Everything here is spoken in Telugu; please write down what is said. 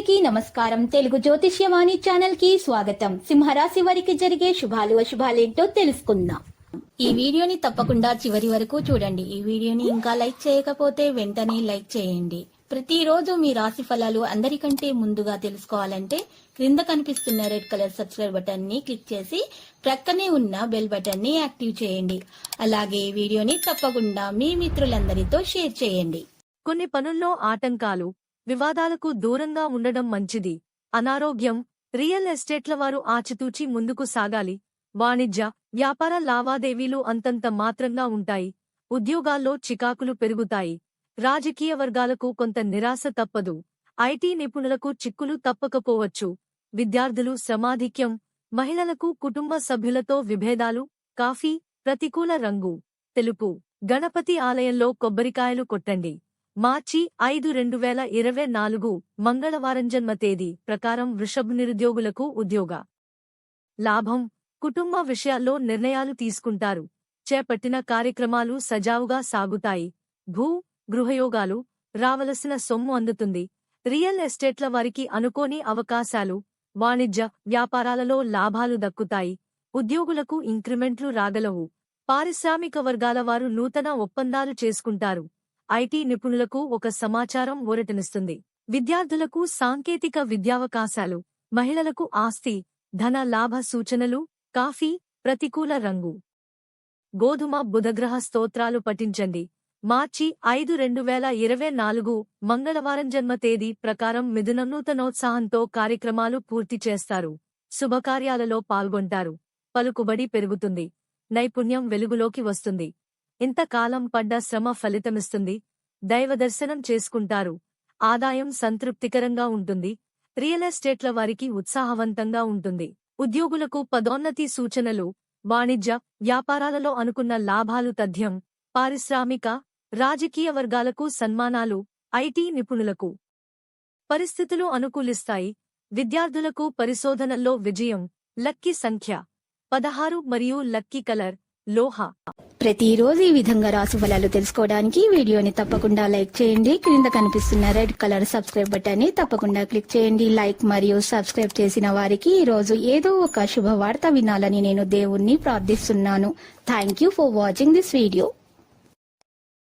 అందరికీ నమస్కారం. తెలుగు జ్యోతిష్యవాణి ఛానల్ కి స్వాగతం. సింహరాశి వారికి జరిగే శుభాలు అశుభాలేంటో తెలుసుకుందాం. ఈ వీడియోని తప్పకుండా చివరి వరకు చూడండి. ఈ వీడియోని ఇంకా లైక్ చేయకపోతే వెంటనే లైక్ చేయండి. ప్రతిరోజు మీ రాశి ఫలాలు అందరికంటే ముందుగా తెలుసుకోవాలంటే క్రింద కనిపిస్తున్న రెడ్ కలర్ సబ్స్క్రైబ్ బటన్ ని క్లిక్ చేసి ప్రక్కనే ఉన్న బెల్ బటన్ ని యాక్టివ్ చేయండి. అలాగే ఈ వీడియోని తప్పకుండా మీ మిత్రులందరితో షేర్ చేయండి. కొన్ని పనుల్లో ఆటంకాలు, వివాదాలకు దూరంగా ఉండడం మంచిది. అనారోగ్యం, రియల్ ఎస్టేట్ల వారు ఆచితూచి ముందుకు సాగాలి. వాణిజ్య, వ్యాపార లావాదేవీలు అంతంత మాత్రంగా ఉంటాయి. ఉద్యోగాల్లో చికాకులు పెరుగుతాయి. రాజకీయ వర్గాలకు కొంత నిరాశ తప్పదు. ఐటీ నిపుణులకు చిక్కులు తప్పకపోవచ్చు. విద్యార్థులు శ్రమాధిక్యం, మహిళలకు కుటుంబ సభ్యులతో విభేదాలు. కాఫీ, ప్రతికూల రంగు తెలుపు. గణపతి ఆలయంలో కొబ్బరికాయలు కొట్టండి. మార్చి 5, 2024 మంగళవారం జన్మ తేదీ ప్రకారం వృషభ నిరుద్యోగులకు ఉద్యోగ లాభం. కుటుంబ విషయాల్లో నిర్ణయాలు తీసుకుంటారు. చేపట్టిన కార్యక్రమాలు సజావుగా సాగుతాయి. గృహయోగాలు, రావలసిన సొమ్ము అందుతుంది. రియల్ ఎస్టేట్ల వారికి అనుకోని అవకాశాలు. వాణిజ్య, వ్యాపారాలలో లాభాలు దక్కుతాయి. ఉద్యోగులకు ఇంక్రిమెంట్లు రాగలవు. పారిశ్రామిక వర్గాల వారు నూతన ఒప్పందాలు చేసుకుంటారు. ఐటీ నిపుణులకు ఒక సమాచారం ఊరటనిస్తుంది. విద్యార్థులకు సాంకేతిక విద్యావకాశాలు. మహిళలకు ఆస్తి, ధన లాభ సూచనలు. కాఫీ, ప్రతికూల రంగు గోధుమ. బుధగ్రహ స్తోత్రాలు పఠించండి. మార్చి 5, 2024 మంగళవారం జన్మ తేదీ ప్రకారం మిథున నూతనోత్సాహంతో కార్యక్రమాలు పూర్తి చేస్తారు. శుభకార్యాలలో పాల్గొంటారు. పలుకుబడి పెరుగుతుంది. నైపుణ్యం వెలుగులోకి వస్తుంది. ఇంతకాలం పడ్డ శ్రమ ఫలితమిస్తుంది. దైవదర్శనం చేసుకుంటారు. ఆదాయం సంతృప్తికరంగా ఉంటుంది. రియల్ ఎస్టేట్ల వారికి ఉత్సాహవంతంగా ఉంటుంది. ఉద్యోగులకు పదోన్నతి సూచనలు. వాణిజ్య, వ్యాపారాలలో అనుకున్న లాభాలు తథ్యం. పారిశ్రామిక, రాజకీయ వర్గాలకు సన్మానాలు. ఐటీ నిపుణులకు పరిస్థితులు అనుకూలిస్తాయి. విద్యార్థులకు పరిశోధనల్లో విజయం. లక్కీ సంఖ్య 16 మరియు లక్కీ కలర్ లోహ. ప్రతిరోజు ఈ విధంగా రాశి ఫలాలు తెలుసుకోవడానికి వీడియోని తప్పకుండా లైక్ చేయండి. క్రింద కనిపిస్తున్న రెడ్ కలర్ సబ్స్క్రైబ్ బటన్ ని తప్పకుండా క్లిక్ చేయండి. లైక్ మరియు సబ్స్క్రైబ్ చేసిన వారికి ఈ రోజు ఏదో ఒక శుభవార్త వినాలని నేను దేవుణ్ణి ప్రార్థిస్తున్నాను. Thank you for watching this video.